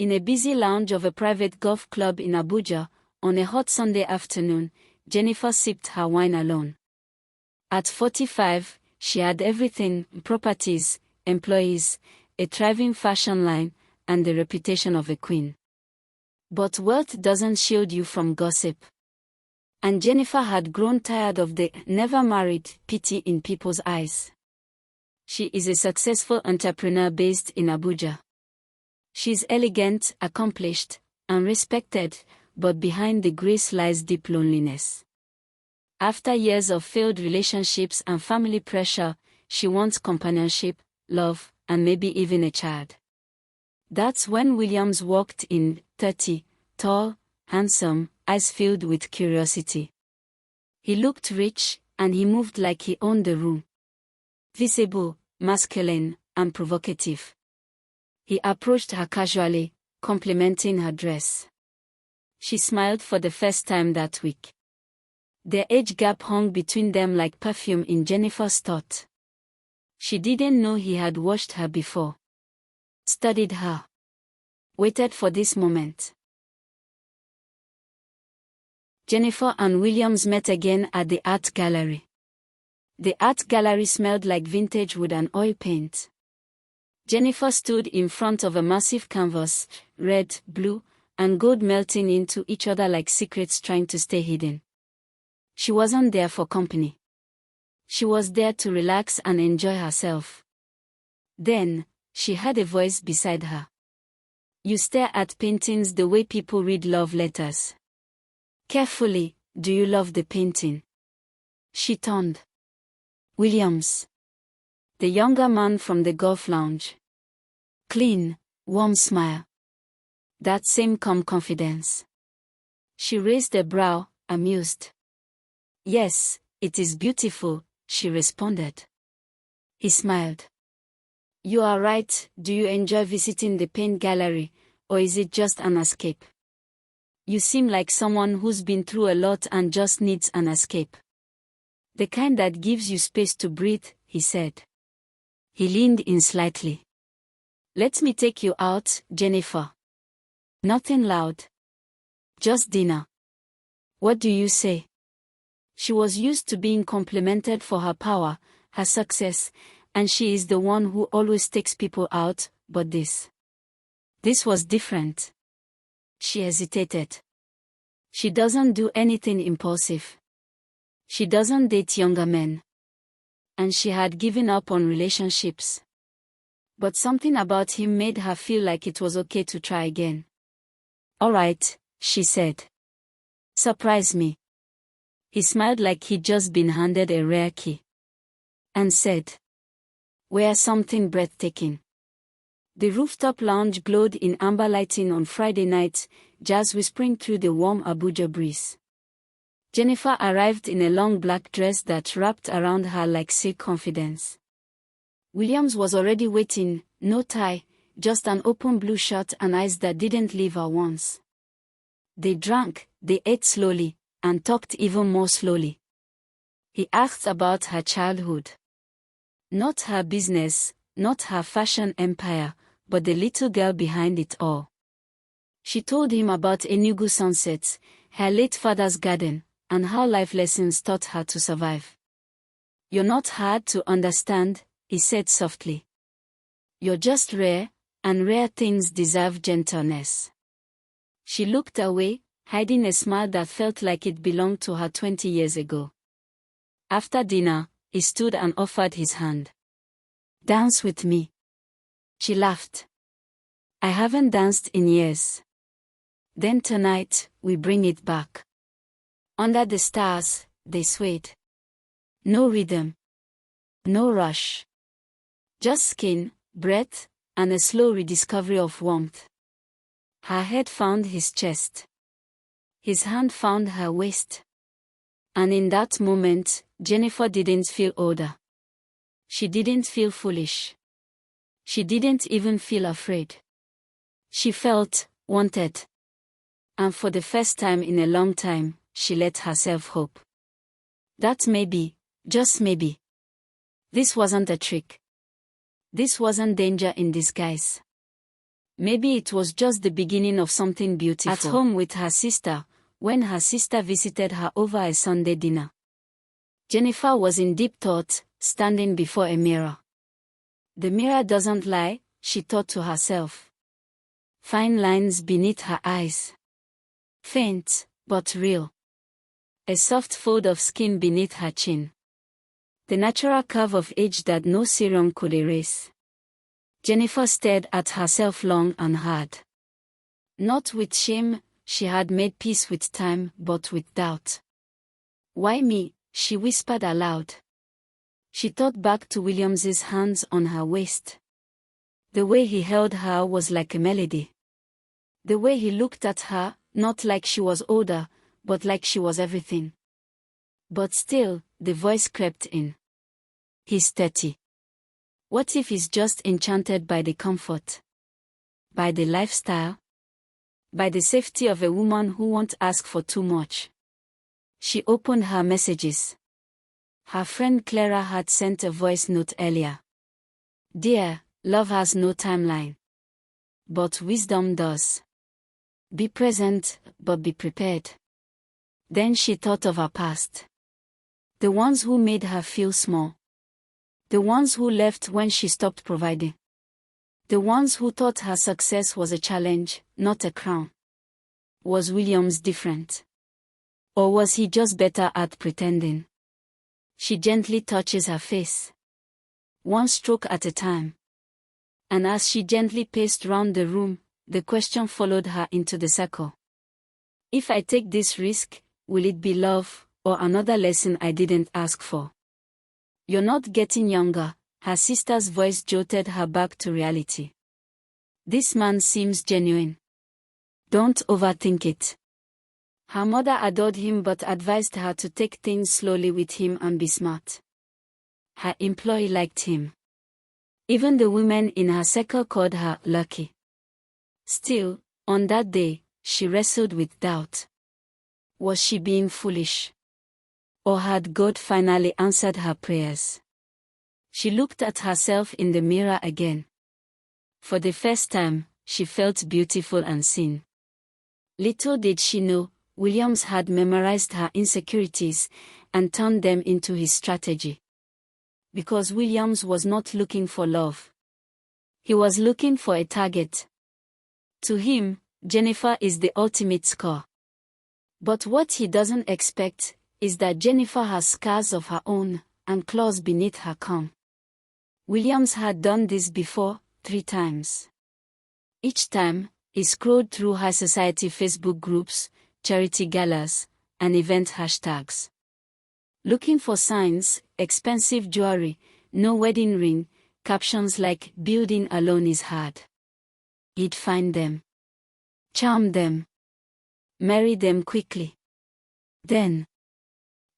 In a busy lounge of a private golf club in Abuja, on a hot Sunday afternoon, Jennifer sipped her wine alone. At 45, she had everything: properties, employees, a thriving fashion line, and the reputation of a queen. But wealth doesn't shield you from gossip. And Jennifer had grown tired of the "never married" pity in people's eyes. She is a successful entrepreneur based in Abuja. She's elegant, accomplished, and respected, but behind the grace lies deep loneliness. After years of failed relationships and family pressure, she wants companionship, love, and maybe even a child. That's when Williams walked in, 30, tall, handsome, eyes filled with curiosity. He looked rich, and he moved like he owned the room. Visible, masculine, and provocative. He approached her casually, complimenting her dress. She smiled for the first time that week. Their age gap hung between them like perfume in Jennifer's thought. She didn't know he had watched her before. Studied her. Waited for this moment. Jennifer and Williams met again at the art gallery. The art gallery smelled like vintage wood and oil paint. Jennifer stood in front of a massive canvas, red, blue, and gold melting into each other like secrets trying to stay hidden. She wasn't there for company. She was there to relax and enjoy herself. Then, she heard a voice beside her. "You stare at paintings the way people read love letters. Carefully, do you love the painting?" She turned. Williams. The younger man from the golf lounge. Clean, warm smile. That same calm confidence. She raised a brow, amused. "Yes, it is beautiful," she responded. He smiled. "You are right. Do you enjoy visiting the paint gallery, or is it just an escape? You seem like someone who's been through a lot and just needs an escape. The kind that gives you space to breathe," he said. He leaned in slightly. "Let me take you out, Jennifer. Nothing loud. Just dinner. What do you say?" She was used to being complimented for her power, her success, and she is the one who always takes people out, but this was different. She hesitated. She doesn't do anything impulsive. She doesn't date younger men. And she had given up on relationships. But something about him made her feel like it was okay to try again. "All right," she said. "Surprise me." He smiled like he'd just been handed a rare key. And said, "Wear something breathtaking." The rooftop lounge glowed in amber lighting on Friday night, jazz whispering through the warm Abuja breeze. Jennifer arrived in a long black dress that wrapped around her like silk confidence. Williams was already waiting, no tie, just an open blue shirt and eyes that didn't leave her once. They drank, they ate slowly, and talked even more slowly. He asked about her childhood. Not her business, not her fashion empire, but the little girl behind it all. She told him about Enugu sunsets, her late father's garden, and how life lessons taught her to survive. "You're not hard to understand," he said softly. "You're just rare, and rare things deserve gentleness." She looked away, hiding a smile that felt like it belonged to her 20 years ago. After dinner, he stood and offered his hand. "Dance with me." She laughed. "I haven't danced in years." "Then tonight, we bring it back." Under the stars, they swayed. No rhythm. No rush. Just skin, breath, and a slow rediscovery of warmth. Her head found his chest. His hand found her waist. And in that moment, Jennifer didn't feel older. She didn't feel foolish. She didn't even feel afraid. She felt wanted. And for the first time in a long time, she let herself hope. That maybe, just maybe, this wasn't a trick. This wasn't danger in disguise. Maybe it was just the beginning of something beautiful. At home with her sister, when her sister visited her over a Sunday dinner. Jennifer was in deep thought, standing before a mirror. The mirror doesn't lie, she thought to herself. Fine lines beneath her eyes. Faint, but real. A soft fold of skin beneath her chin. The natural curve of age that no serum could erase. Jennifer stared at herself long and hard. Not with shame, she had made peace with time, but with doubt. Why me? She whispered aloud. She thought back to Williams's hands on her waist. The way he held her was like a melody. The way he looked at her, not like she was older, but like she was everything. But still, the voice crept in. He's 30. What if he's just enchanted by the comfort? By the lifestyle? By the safety of a woman who won't ask for too much? She opened her messages. Her friend Clara had sent a voice note earlier. Dear, love has no timeline. But wisdom does. Be present, but be prepared. Then she thought of her past. The ones who made her feel small. The ones who left when she stopped providing. The ones who thought her success was a challenge, not a crown. Was Williams different? Or was he just better at pretending? She gently touches her face. One stroke at a time. And as she gently paced round the room, the question followed her into the circle. If I take this risk, will it be love, or another lesson I didn't ask for? You're not getting younger, her sister's voice jolted her back to reality. This man seems genuine. Don't overthink it. Her mother adored him but advised her to take things slowly with him and be smart. Her employee liked him. Even the women in her circle called her lucky. Still, on that day, she wrestled with doubt. Was she being foolish? Or had God finally answered her prayers? She looked at herself in the mirror again. For the first time, she felt beautiful and seen. Little did she know, Williams had memorized her insecurities and turned them into his strategy. Because Williams was not looking for love. He was looking for a target. To him, Jennifer is the ultimate score. But what he doesn't expect is that Jennifer has scars of her own and claws beneath her calm. Williams had done this before, 3 times. Each time, he scrolled through high society Facebook groups, charity galas, and event hashtags. Looking for signs, expensive jewelry, no wedding ring, captions like building alone is hard. He'd find them. Charm them. Marry them quickly. Then,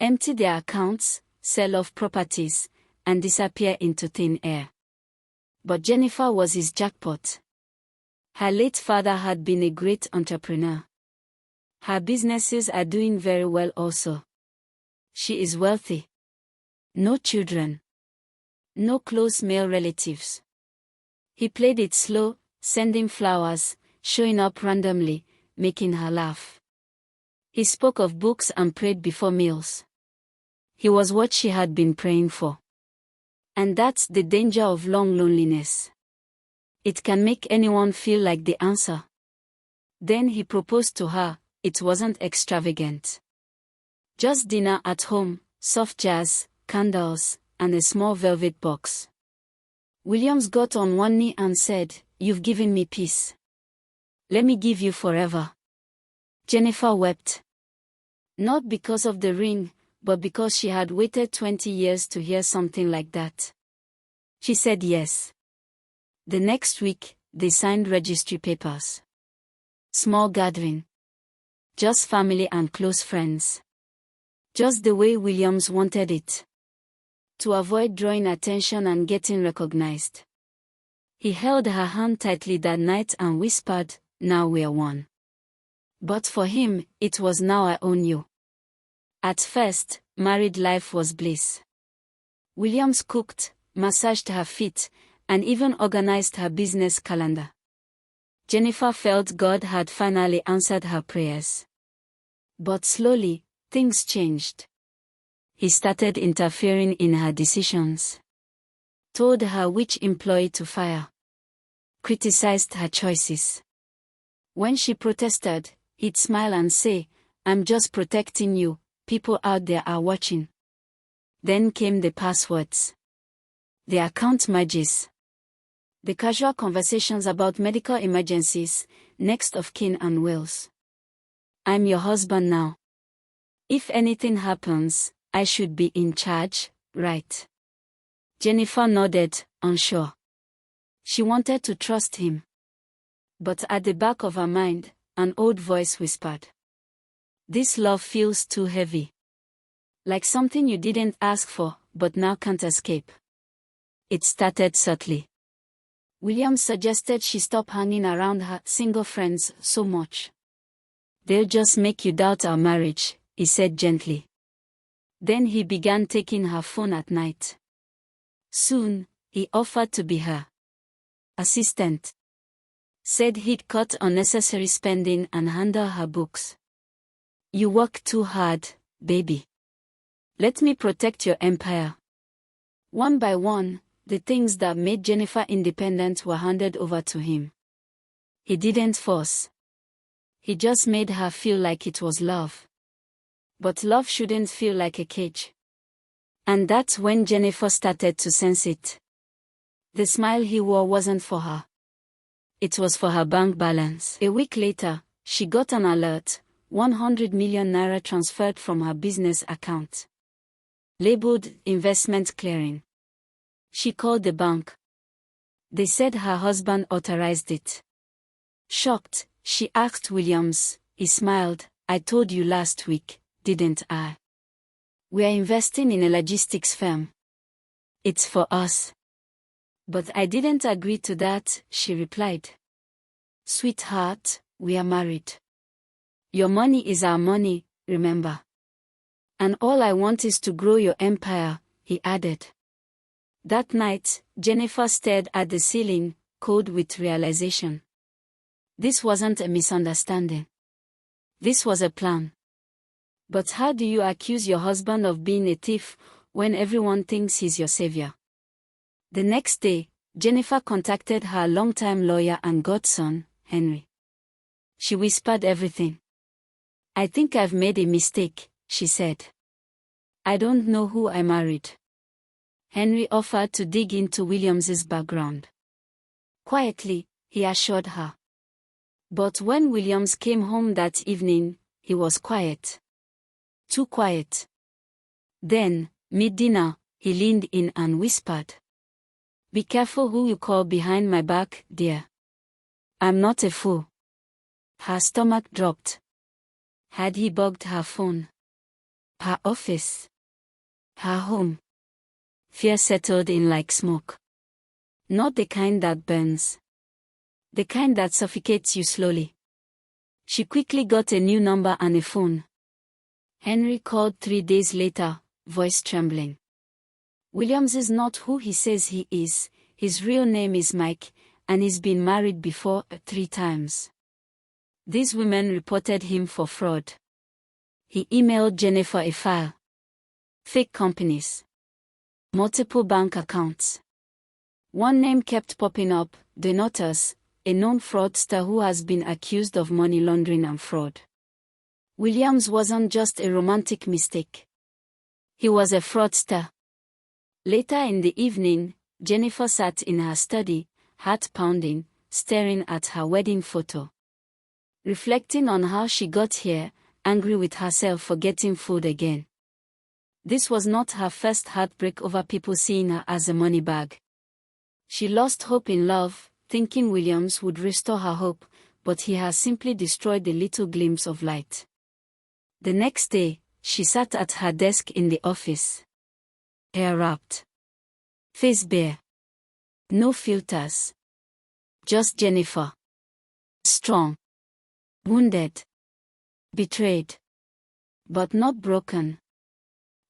empty their accounts, sell off properties, and disappear into thin air. But Jennifer was his jackpot. Her late father had been a great entrepreneur. Her businesses are doing very well also. She is wealthy. No children. No close male relatives. He played it slow, sending flowers, showing up randomly, making her laugh. He spoke of books and prayed before meals. He was what she had been praying for. And that's the danger of long loneliness. It can make anyone feel like the answer. Then he proposed to her. It wasn't extravagant. Just dinner at home, soft jazz, candles, and a small velvet box. Williams got on one knee and said, "You've given me peace. Let me give you forever." Jennifer wept. Not because of the ring, but because she had waited 20 years to hear something like that. She said yes. The next week, they signed registry papers. Small gathering. Just family and close friends. Just the way Williams wanted it. To avoid drawing attention and getting recognized. He held her hand tightly that night and whispered, "Now we're one." But for him, it was "Now I own you." At first, married life was bliss. Williams cooked, massaged her feet, and even organized her business calendar. Jennifer felt God had finally answered her prayers. But slowly, things changed. He started interfering in her decisions. Told her which employee to fire. Criticized her choices. When she protested, he'd smile and say, "I'm just protecting you, people out there are watching." Then came the passwords. The account merges. The casual conversations about medical emergencies, next of kin and wills. "I'm your husband now. If anything happens, I should be in charge, right?" Jennifer nodded, unsure. She wanted to trust him. But at the back of her mind, an old voice whispered, "This love feels too heavy. Like something you didn't ask for, but now can't escape." It started subtly. Williams suggested she stop hanging around her single friends so much. "They'll just make you doubt our marriage," he said gently. Then he began taking her phone at night. Soon, he offered to be her assistant. Said he'd cut unnecessary spending and handle her books. "You work too hard, baby. Let me protect your empire." One by one, the things that made Jennifer independent were handed over to him. He didn't force. He just made her feel like it was love. But love shouldn't feel like a cage. And that's when Jennifer started to sense it. The smile he wore wasn't for her. It was for her bank balance. A week later, she got an alert, 100 million naira transferred from her business account. Labeled investment clearing. She called the bank. They said her husband authorized it. Shocked, she asked Williams. He smiled. "I told you last week, didn't I? We are investing in a logistics firm. It's for us." "But I didn't agree to that," she replied. "Sweetheart, we are married. Your money is our money, remember? And all I want is to grow your empire," he added. That night, Jennifer stared at the ceiling, cold with realization. This wasn't a misunderstanding. This was a plan. But how do you accuse your husband of being a thief when everyone thinks he's your savior? The next day, Jennifer contacted her longtime lawyer and godson, Henry. She whispered everything. "I think I've made a mistake," she said. "I don't know who I married." Henry offered to dig into Williams's background. Quietly, he assured her. But when Williams came home that evening, he was quiet. Too quiet. Then, mid-dinner, he leaned in and whispered, "Be careful who you call behind my back, dear. I'm not a fool." Her stomach dropped. Had he bugged her phone? Her office? Her home? Fear settled in like smoke. Not the kind that burns. The kind that suffocates you slowly. She quickly got a new number and a phone. Henry called 3 days later, voice trembling. "Williams is not who he says he is. His real name is Mike, and he's been married before 3 times. These women reported him for fraud." He emailed Jennifer a file. Fake companies. Multiple bank accounts. One name kept popping up, Donatus, a known fraudster who has been accused of money laundering and fraud. Williams wasn't just a romantic mistake. He was a fraudster. Later in the evening, Jennifer sat in her study, heart pounding, staring at her wedding photo. Reflecting on how she got here, angry with herself for getting fooled again. This was not her first heartbreak over people seeing her as a money bag. She lost hope in love, thinking Williams would restore her hope, but he has simply destroyed the little glimpse of light. The next day, she sat at her desk in the office. Hair wrapped. Face bare. No filters. Just Jennifer. Strong. Wounded. Betrayed. But not broken.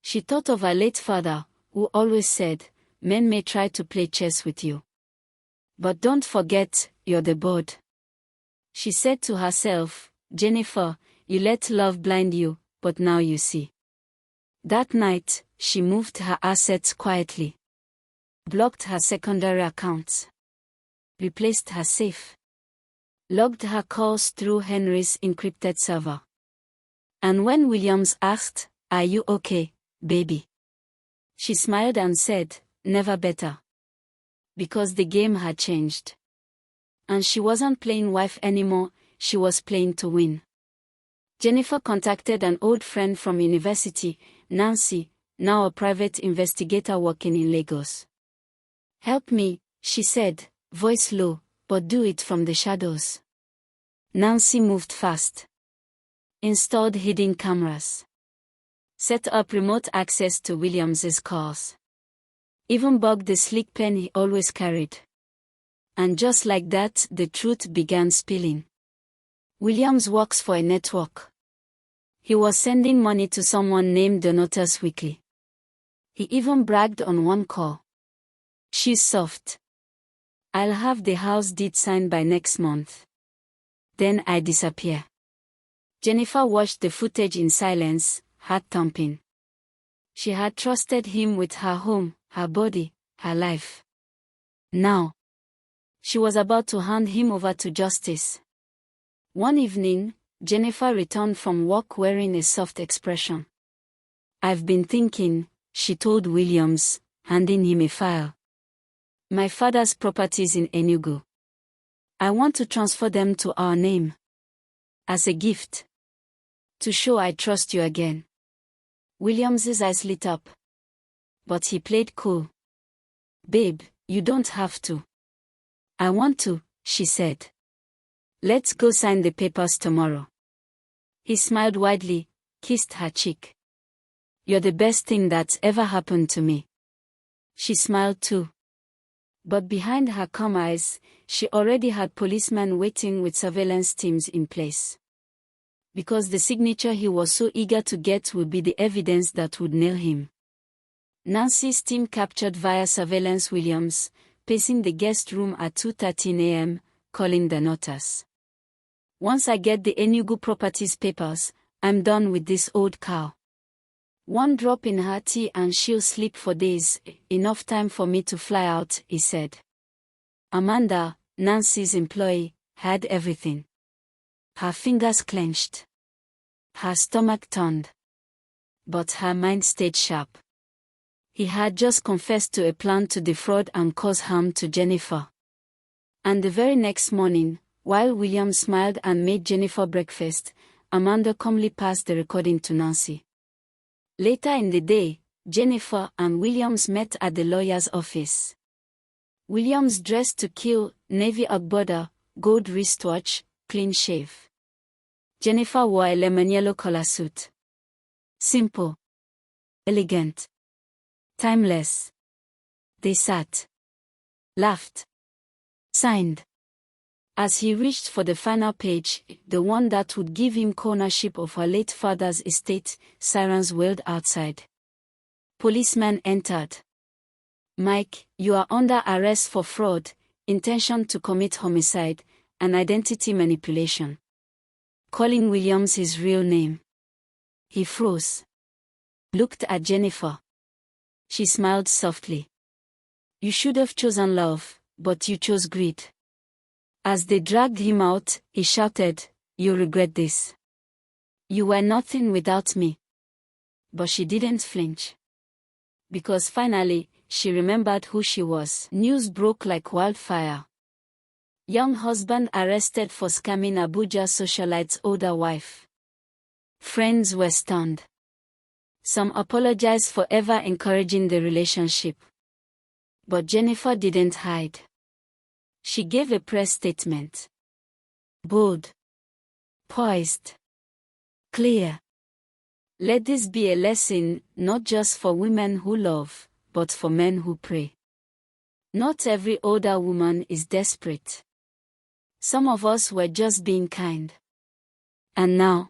She thought of her late father, who always said, "Men may try to play chess with you. But don't forget, you're the board." She said to herself, Jennifer, you let love blind you, but now you see. That night, she moved her assets quietly. Blocked her secondary accounts. Replaced her safe. Logged her calls through Henry's encrypted server. And when Williams asked, "Are you okay, baby?" she smiled and said, "Never better." Because the game had changed. And she wasn't playing wife anymore, she was playing to win. Jennifer contacted an old friend from university, Nancy, now a private investigator working in Lagos. "Help me," she said, voice low, "but do it from the shadows." Nancy moved fast. Installed hidden cameras. Set up remote access to Williams's cars. Even bugged the sleek pen he always carried. And just like that, the truth began spilling. Williams works for a network. He was sending money to someone named Donatus weekly. He even bragged on one call. "She's soft. I'll have the house deed signed by next month. Then I disappear." Jennifer watched the footage in silence, heart thumping. She had trusted him with her home, her body, her life. Now, she was about to hand him over to justice. One evening, Jennifer returned from work wearing a soft expression. "I've been thinking," she told Williams, handing him a file. "My father's properties in Enugu. I want to transfer them to our name. As a gift. To show I trust you again." Williams's eyes lit up. But he played cool. "Babe, you don't have to." "I want to," she said. "Let's go sign the papers tomorrow." He smiled widely, kissed her cheek. "You're the best thing that's ever happened to me." She smiled too. But behind her calm eyes, she already had policemen waiting with surveillance teams in place. Because the signature he was so eager to get would be the evidence that would nail him. Nancy's team captured via surveillance Williams, pacing the guest room at 2:13 a.m., calling Donatus. "Once I get the Enugu properties papers, I'm done with this old cow. One drop in her tea and she'll sleep for days, enough time for me to fly out," he said. Amanda, Nancy's employee, had everything. Her fingers clenched. Her stomach turned. But her mind stayed sharp. He had just confessed to a plan to defraud and cause harm to Jennifer. And the very next morning, while William smiled and made Jennifer breakfast, Amanda calmly passed the recording to Nancy. Later in the day, Jennifer and Williams met at the lawyer's office. Williams dressed to kill, navy agbada, gold wristwatch, clean shave. Jennifer wore a lemon yellow collar suit. Simple. Elegant. Timeless. They sat. Laughed. Signed. As he reached for the final page, the one that would give him ownership of her late father's estate, sirens wailed outside. Policeman entered. "Mike, you are under arrest for fraud, intention to commit homicide, and identity manipulation." Calling Williams his real name. He froze. Looked at Jennifer. She smiled softly. "You should have chosen love, but you chose greed." As they dragged him out, he shouted, "You'll regret this. You were nothing without me." But she didn't flinch. Because finally, she remembered who she was. News broke like wildfire. Young husband arrested for scamming Abuja socialite's older wife. Friends were stunned. Some apologized for ever encouraging the relationship. But Jennifer didn't hide. She gave a press statement. Bold. Poised. Clear. Let this be a lesson, not just for women who love, but for men who pray. Not every older woman is desperate. Some of us were just being kind. And now,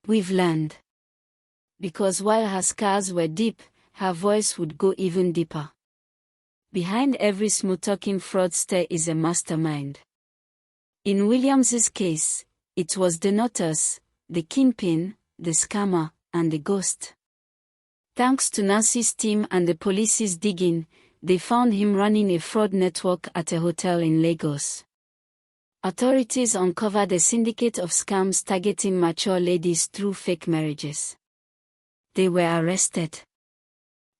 we've learned. Because while her scars were deep, her voice would go even deeper. Behind every smooth-talking fraudster is a mastermind. In Williams's case, it was the notus, the kingpin, the scammer, and the ghost. Thanks to Nancy's team and the police's digging, they found him running a fraud network at a hotel in Lagos. Authorities uncovered a syndicate of scams targeting mature ladies through fake marriages. They were arrested.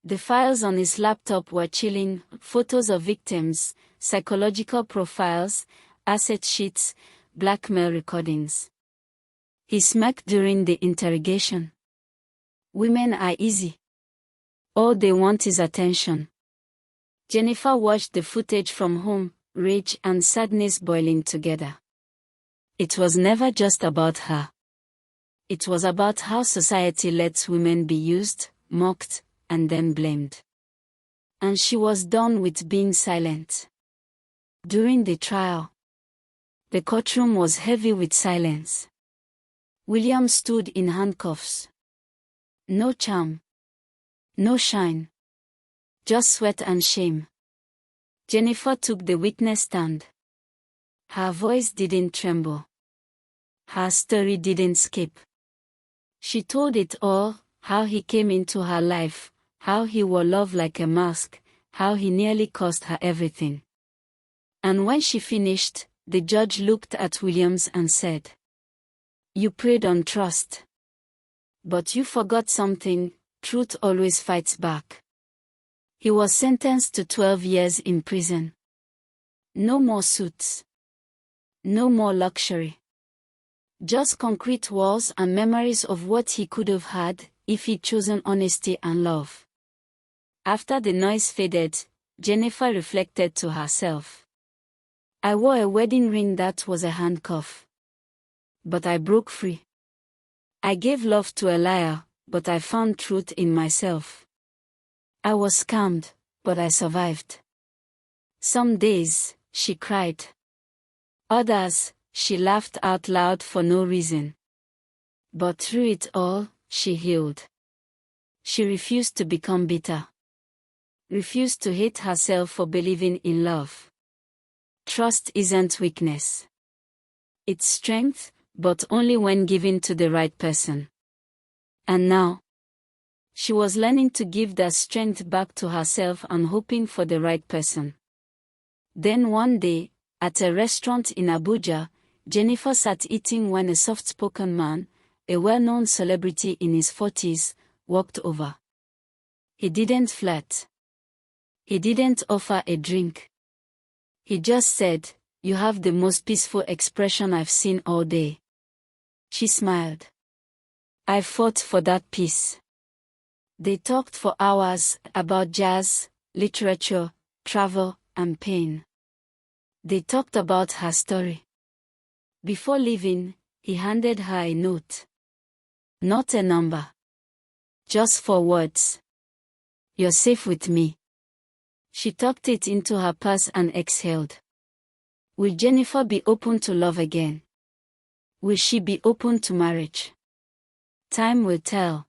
The files on his laptop were chilling: photos of victims, psychological profiles, asset sheets, blackmail recordings. He smirked during the interrogation. Women are easy. All they want is attention. Jennifer watched the footage from home, rage and sadness boiling together. It was never just about her. It was about how society lets women be used, mocked, and then blamed. And she was done with being silent. During the trial, the courtroom was heavy with silence. William stood in handcuffs. No charm. No shine. Just sweat and shame. Jennifer took the witness stand. Her voice didn't tremble. Her story didn't skip. She told it all: how he came into her life, how he wore love like a mask, how he nearly cost her everything. And when she finished, the judge looked at Williams and said, "You preyed on trust. But you forgot something: truth always fights back." He was sentenced to 12 years in prison. No more suits. No more luxury. Just concrete walls and memories of what he could have had if he'd chosen honesty and love. After the noise faded, Jennifer reflected to herself. I wore a wedding ring that was a handcuff. But I broke free. I gave love to a liar, but I found truth in myself. I was scammed, but I survived. Some days, she cried. Others, she laughed out loud for no reason. But through it all, she healed. She refused to become bitter. Refused to hate herself for believing in love. Trust isn't weakness. It's strength, but only when given to the right person. And now, she was learning to give that strength back to herself and hoping for the right person. Then one day, at a restaurant in Abuja, Jennifer sat eating when a soft-spoken man, a well-known celebrity in his 40s, walked over. He didn't flirt. He didn't offer a drink. He just said, "You have the most peaceful expression I've seen all day." She smiled. I fought for that peace. They talked for hours about jazz, literature, travel, and pain. They talked about her story. Before leaving, he handed her a note. Not a number. Just 4 words. You're safe with me. She tucked it into her purse and exhaled. Will Jennifer be open to love again? Will she be open to marriage? Time will tell.